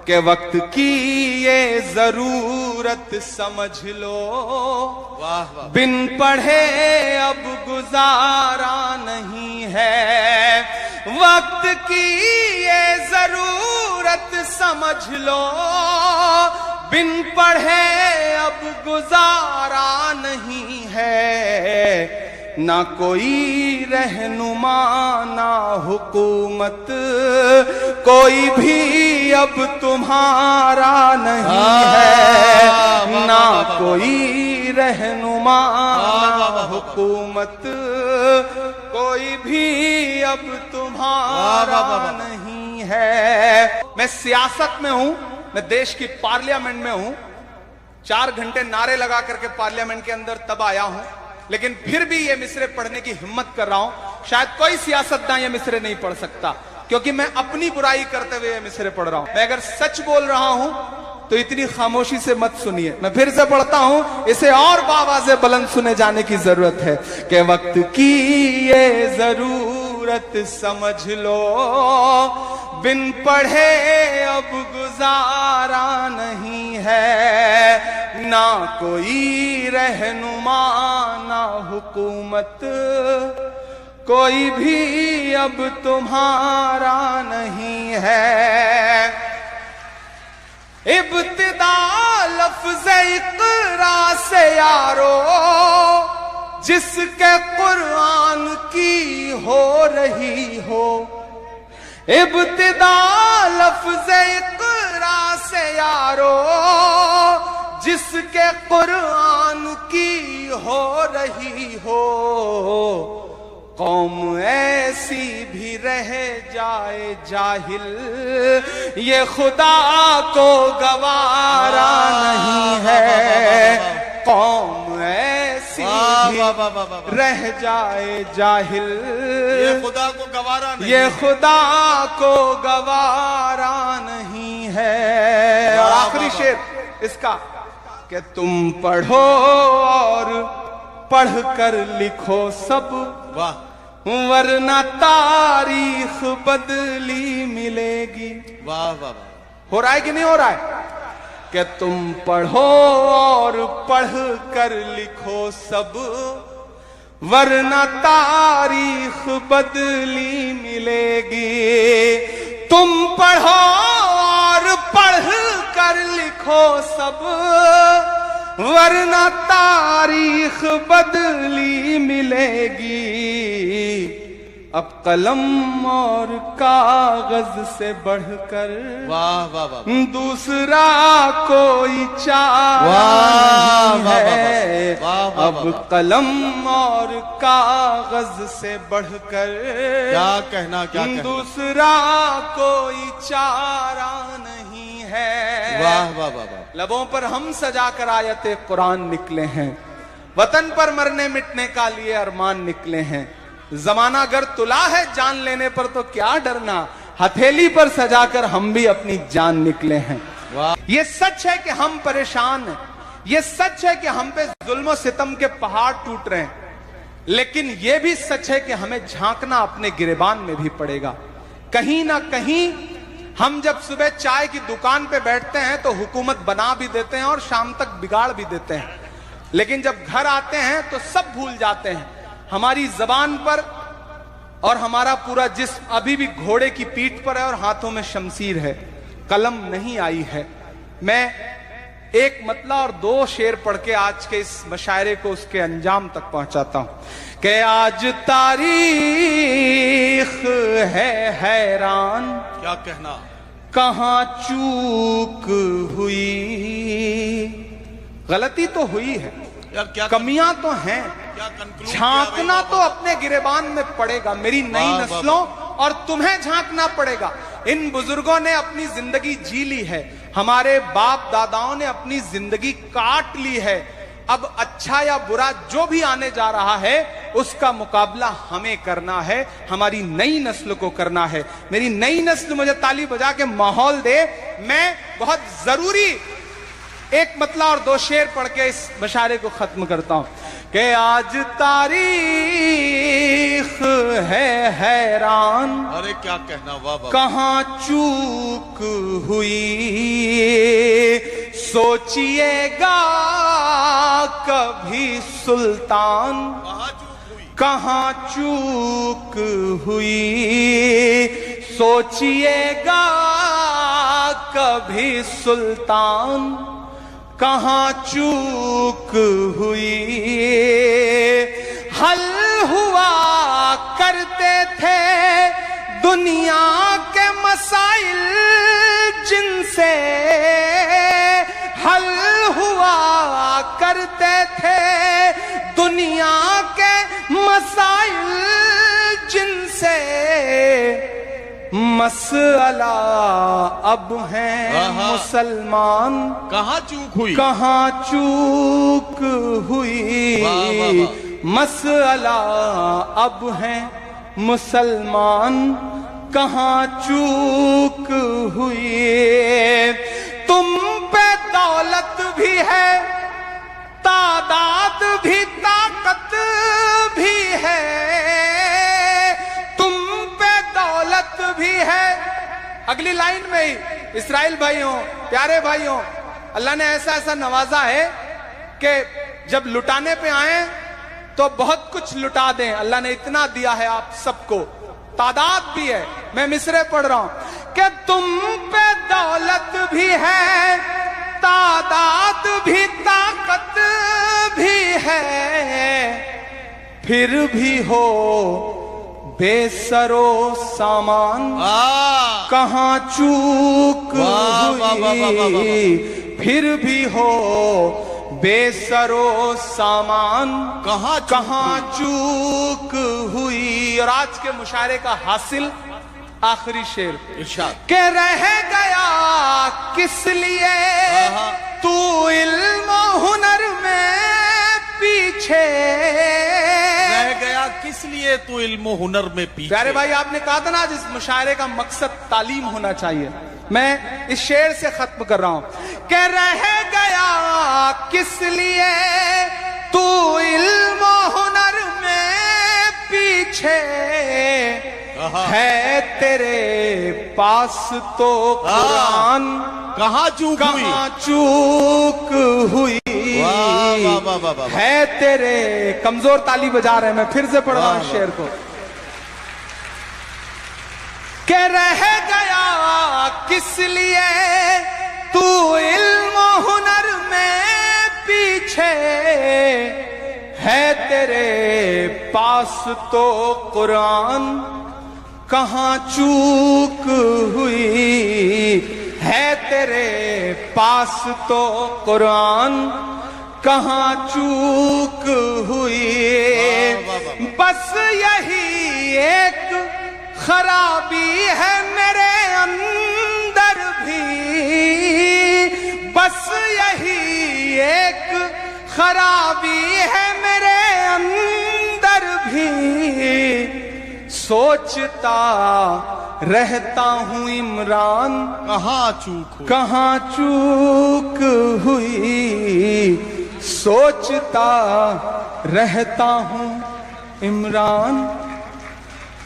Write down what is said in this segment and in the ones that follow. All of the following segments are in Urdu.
کہ وقت کی یہ ضرورت سمجھ لو، بن پڑھے اب گزارا نہیں ہے، وقت کی یہ ضرورت سمجھ لو، بن پڑھے اب گزارا نہیں ہے، نہ کوئی رہنما نہ حکومت، کوئی بھی اب تمہارا نہیں ہے، نہ کوئی رہنما نہ حکومت، کوئی بھی اب تمہارا نہیں ہے۔ میں سیاست میں ہوں، میں دیش کی پارلیمنٹ میں ہوں، 4 گھنٹے نعرے لگا کر کے پارلیمنٹ کے اندر تب آیا ہوں، لیکن پھر بھی یہ مصرے پڑھنے کی ہمت کر رہا ہوں۔ شاید کوئی سیاستدان یہ مصرے نہیں پڑھ سکتا، کیونکہ میں اپنی برائی کرتے ہوئے یہ مصرے پڑھ رہا ہوں۔ میں اگر سچ بول رہا ہوں تو اتنی خاموشی سے مت سنیے، میں پھر سے پڑھتا ہوں، اسے اور باواز بلند سنے جانے کی ضرورت ہے کہ وقت کی یہ ضرورت سمجھ لو، بن پڑھے اب گزارا نہیں ہے، نہ کوئی رہنما نہ حکومت، کوئی بھی اب تمہارا نہیں ہے۔ ابتدا لفظ اقرا سے یارو، جس کے قرآن کی ہو رہی ہو، ابتدا لفظ اقرا سے یارو، جس کے قرآن کی ہو رہی ہو، قوم ایسی بھی رہ جائے جاہل، یہ خدا کو گوارا نہیں ہے، قوم ایسی بھی رہ جائے جاہل، یہ خدا کو گوارا نہیں، یہ خدا کو گوارا نہیں ہے۔ اور آخری شعر اس کا کہ تم پڑھو اور پڑھ کر لکھو سب، واہ، ورنہ تاریخ بدلی ملے گی۔ واہ واہ، ہو رہا ہے کہ نہیں ہو رہا ہے کہ تم پڑھو اور پڑھ کر لکھو سب، ورنہ تاریخ بدلی ملے گی۔ تم پڑھو اور پڑھ کر لکھو سب، ورنہ تاریخ بدلی ملے گی۔ اب قلم اور کاغذ سے بڑھ کر واہ واہ واہ، دوسرا کوئی چارہ نہیں ہے، اب قلم اور کاغذ سے بڑھ کر کیا کہنا، کیا کہنا، دوسرا کوئی چارہ نہیں ہے۔ واہ واہ واہ، لبوں پر ہم سجا کر آیت قرآن نکلے ہیں، وطن پر مرنے مٹنے کا لیے ارمان نکلے ہیں، زمانہ اگر تلا ہے جان لینے پر تو کیا ڈرنا، ہتھیلی پر سجا کر ہم بھی اپنی جان نکلے ہیں۔ یہ سچ ہے کہ ہم پریشان ہیں، یہ سچ ہے کہ ہم پہ ظلم و ستم کے پہاڑ ٹوٹ رہے ہیں، لیکن یہ بھی سچ ہے کہ ہمیں جھانکنا اپنے گریبان میں بھی پڑے گا۔ کہیں نہ کہیں ہم جب صبح چائے کی دکان پہ بیٹھتے ہیں تو حکومت بنا بھی دیتے ہیں اور شام تک بگاڑ بھی دیتے ہیں، لیکن جب گھر آتے ہیں تو سب بھول جاتے ہیں۔ ہماری زبان پر اور ہمارا پورا جسم ابھی بھی گھوڑے کی پیٹھ پر ہے اور ہاتھوں میں شمشیر ہے، قلم نہیں آئی ہے۔ میں ایک مطلع اور 2 شعر پڑھ کے آج کے اس مشاعرے کو اس کے انجام تک پہنچاتا ہوں کہ آج تاریخ ہے حیران، کیا کہنا، کہاں چوک ہوئی، غلطی تو ہوئی ہے، کمیاں تو ہیں، جھانکنا تو اپنے گریبان میں پڑے گا، میری نئی نسلوں اور تمہیں جھانکنا پڑے گا۔ ان بزرگوں نے اپنی زندگی جی لی ہے، ہمارے باپ داداؤں نے اپنی زندگی کاٹ لی ہے، اب اچھا یا برا جو بھی آنے جا رہا ہے اس کا مقابلہ ہمیں کرنا ہے، ہماری نئی نسل کو کرنا ہے۔ میری نئی نسل مجھے تالی بجا کے ماحول دے، میں بہت ضروری ایک مطلع اور 2 شعر پڑھ کے اس مشاعرے کو ختم کرتا ہوں کہ آج تاریخ تاریخ ہے حیران، ارے کیا کہنا، واہ واہ، کہاں چوک ہوئی سوچئے گا کبھی سلطان، کہاں چوک کہاں چوک ہوئی، ہوئی سوچئے گا کبھی سلطان، کہاں چوک ہوئی۔ حل ہوا کرتے تھے دنیا کے مسائل جن سے، حل ہوا کرتے تھے دنیا کے مسائل جن سے، مسئلہ اب ہیں مسلمان، کہاں چوک ہوئی، کہاں چوک ہوئی، واہ واہ واہ، مسئلہ اب ہیں مسلمان، کہاں چوک ہوئی۔ تم پہ دولت بھی ہے، تعداد بھی، طاقت بھی ہے، تم پہ دولت بھی ہے۔ اگلی لائن میں ہی اسرائیل بھائیوں، پیارے بھائیوں، اللہ نے ایسا ایسا نوازا ہے کہ جب لٹانے پہ آئیں تو بہت کچھ لٹا دیں، اللہ نے اتنا دیا ہے آپ سب کو، تعداد بھی ہے۔ میں مصرے پڑھ رہا ہوں کہ تم پہ دولت بھی ہے، تعداد بھی، طاقت بھی ہے، پھر بھی ہو بے سر و سامان، کہاں چوک ہوئی، پھر بھی ہو بے سر و سامان، کہاں چوک ہوئی۔ اور آج کے مشاعرے کا حاصل آخری شعر، ارشاد، کہ رہ گیا کس لیے تو علم و ہنر میں پیچھے، رہ گیا کس لیے تو علم و ہنر میں پیچھے۔ پیارے بھائی، آپ نے کہا تھا نا جس مشاعرے کا مقصد تعلیم ہونا چاہیے، میں اس شعر سے ختم کر رہا ہوں کہ رہ گیا کس لیے تو علم و ہنر میں پیچھے، ہے تیرے پاس تو قرآن، کہاں چوک ہوئی، کہاں چوک ہوئی، ہے تیرے، کمزور تالی بجا رہے ہیں، میں پھر سے پڑھ رہا ہوں شعر کو، کہ رہ گیا کس لیے تو علم و ہنر میں پیچھے، ہے تیرے پاس تو قرآن، کہاں چوک ہوئی، ہے تیرے پاس تو قرآن، کہاں چوک ہوئی۔ بس یہی ایک خرابی ہے میرے اندر بھی، بس یہی ایک خرابی ہے میرے اندر بھی، سوچتا رہتا ہوں عمران، کہاں چوک ہوئی، کہاں چوک ہوئی، سوچتا رہتا ہوں عمران،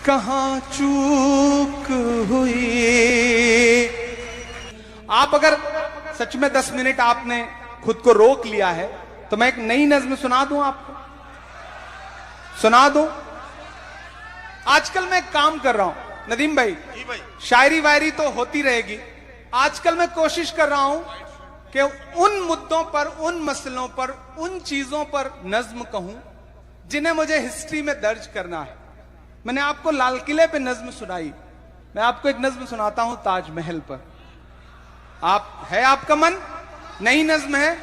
کہاں چوک ہوئی۔ آپ اگر سچ میں 10 منٹ آپ نے خود کو روک لیا ہے تو میں ایک نئی نظم سنا دوں، آپ کو سنا دوں۔ آج کل میں ایک کام کر رہا ہوں ندیم بھائی، شاعری وائری تو ہوتی رہے گی، آج کل میں کوشش کر رہا ہوں کہ ان مدوں پر، ان مسئلوں پر، ان چیزوں پر نظم کہوں جنہیں مجھے ہسٹری میں درج کرنا ہے۔ میں نے آپ کو لال قلعے پہ نظم سنائی، میں آپ کو ایک نظم سناتا ہوں تاج محل پر۔ آپ کا من، نئی نظم ہے،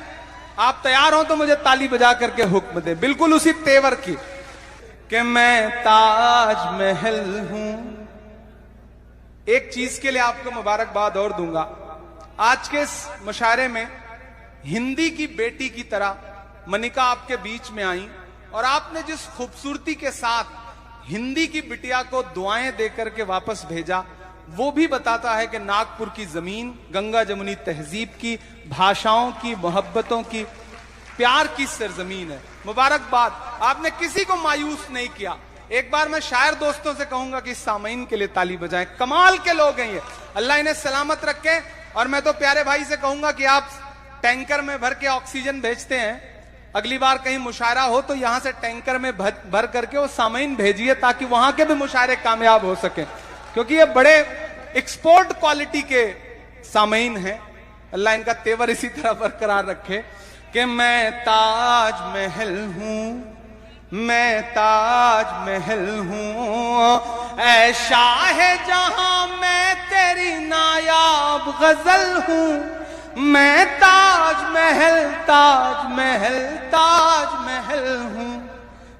آپ تیار ہوں تو مجھے تالی بجا کر کے حکم دے، بالکل اسی تیور کی، کہ میں تاج محل ہوں۔ ایک چیز کے لیے آپ کو مبارکباد اور دوں گا، آج کے اس مشاعرے میں ہندی کی بیٹی کی طرح منیکا آپ کے بیچ میں آئیں، اور آپ نے جس خوبصورتی کے ساتھ ہندی کی بٹیا کو دعائیں دے کر کے واپس بھیجا، وہ بھی بتاتا ہے کہ ناگپور کی زمین گنگا جمنی تہذیب کی، بھاشاؤں کی، محبتوں کی، پیار کی سرزمین ہے۔ مبارکباد، آپ نے کسی کو مایوس نہیں کیا، ایک بار میں شاعر دوستوں سے کہوں گا کہ سامعین کے لیے تالی بجائیں. کمال کے لوگ ہیں یہ, اللہ انہیں سلامت رکھے. اور میں تو پیارے بھائی سے کہوں گا کہ آپ ٹینکر میں بھر کے آکسیجن بھیجتے ہیں, اگلی بار کہیں مشاعرہ ہو تو یہاں سے ٹینکر میں بھر کر کے وہ سامعین بھیجیے تاکہ وہاں کے بھی مشاعرے کامیاب ہو سکیں, کیونکہ یہ بڑے ایکسپورٹ کوالٹی کے سامعین ہیں. اللہ ان کا تیور اسی طرح برقرار رکھے. کہ میں تاج محل ہوں, میں تاج محل ہوں, اے شاہ جہاں میں تیری نایاب غزل ہوں. میں تاج محل تاج محل تاج محل ہوں,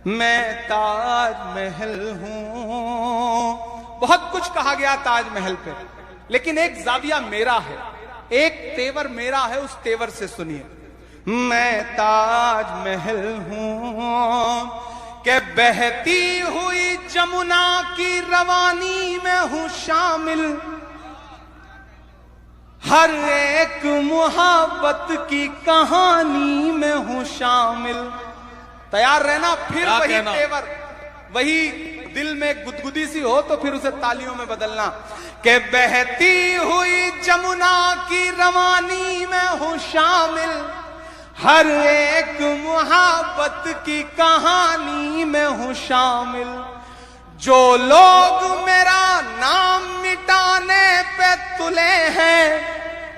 میں تاج محل ہوں. بہت کچھ کہا گیا تاج محل پہ, لیکن ایک زاویہ میرا ہے, ایک تیور میرا ہے, اس تیور سے سنیے. میں تاج محل ہوں کہ بہتی ہوئی جمنا کی روانی میں ہوں شامل, ہر ایک محبت کی کہانی میں ہوں شامل. تیار رہنا, پھر وہی تیور, وہی دل میں گدگدی سی ہو تو پھر اسے تالیوں میں بدلنا. کہ بہتی ہوئی جمنا کی روانی میں ہوں شامل, ہر ایک محبت کی کہانی میں ہوں شامل. جو لوگ میرا نام مٹانے پہ تلے ہیں,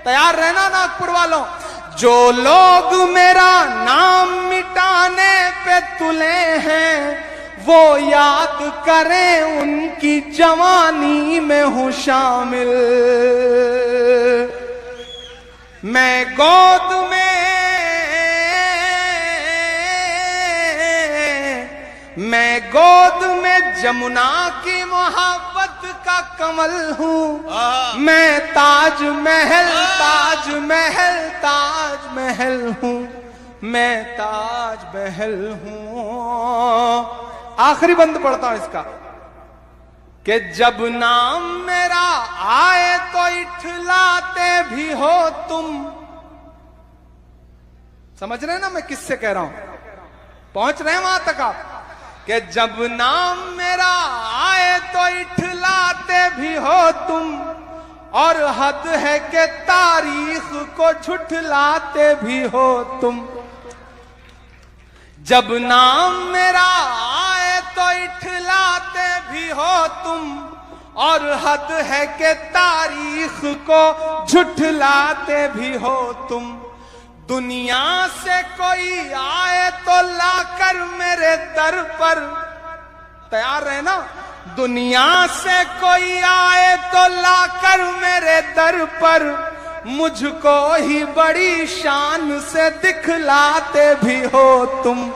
تیار رہنا ناگپور والوں, جو لوگ میرا نام مٹانے پہ تلے ہیں وہ یاد کریں ان کی جوانی میں ہوں شامل. میں گود میں جمنا کی محبت کا کمل ہوں. میں تاج محل تاج محل تاج محل ہوں, میں تاج محل ہوں. آخری بند پڑھتا ہوں اس کا. کہ جب نام میرا آئے تو اٹھلاتے بھی ہو تم. سمجھ رہے ہیں نا میں کس سے کہہ رہا ہوں, پہنچ رہے ہیں وہاں تک آپ. کہ جب نام میرا آئے تو اٹھلاتے بھی ہو تم, اور حد ہے کہ تاریخ کو جھٹلاتے بھی ہو تم. جب نام میرا آئے تو اٹھلاتے بھی ہو تم, اور حد ہے کہ تاریخ کو جھٹلاتے بھی ہو تم. دنیا سے کوئی آئے تو لا کر میرے در پر, تیار رہے نا, دنیا سے کوئی آئے تو لا کر میرے در پر, مجھ کو ہی بڑی شان سے دکھلاتے بھی ہو تم.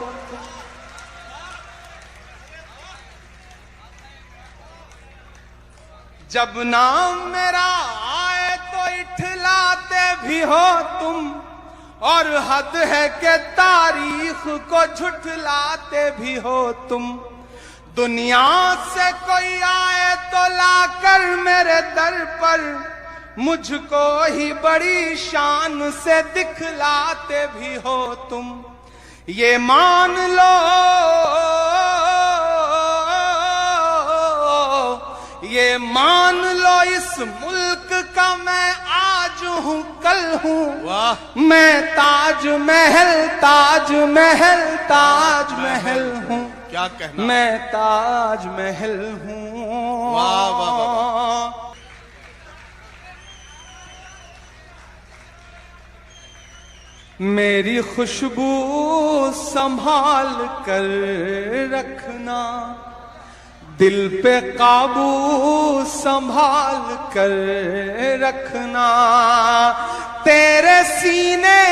جب نام میرا آئے تو اٹھلاتے بھی ہو تم, اور حد ہے کہ تاریخ کو جھٹلاتے بھی ہو تم. دنیا سے کوئی آئے تو لا کر میرے در پر, مجھ کو ہی بڑی شان سے دکھلاتے بھی ہو تم. یہ مان لو یہ مان لو اس ملک کا میں آج ہوں کل ہوں. میں تاج محل تاج محل تاج محل ہوں, کیا کہنا, میں تاج محل ہوں. واہ واہ واہ. میری خوشبو سنبھال کر رکھنا, دل پہ قابو سنبھال کر رکھنا. تیرے سینے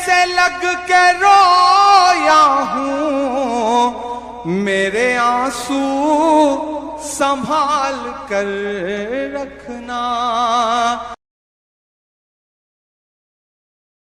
سے لگ کے رویا ہوں, میرے آنسو سنبھال کر رکھنا.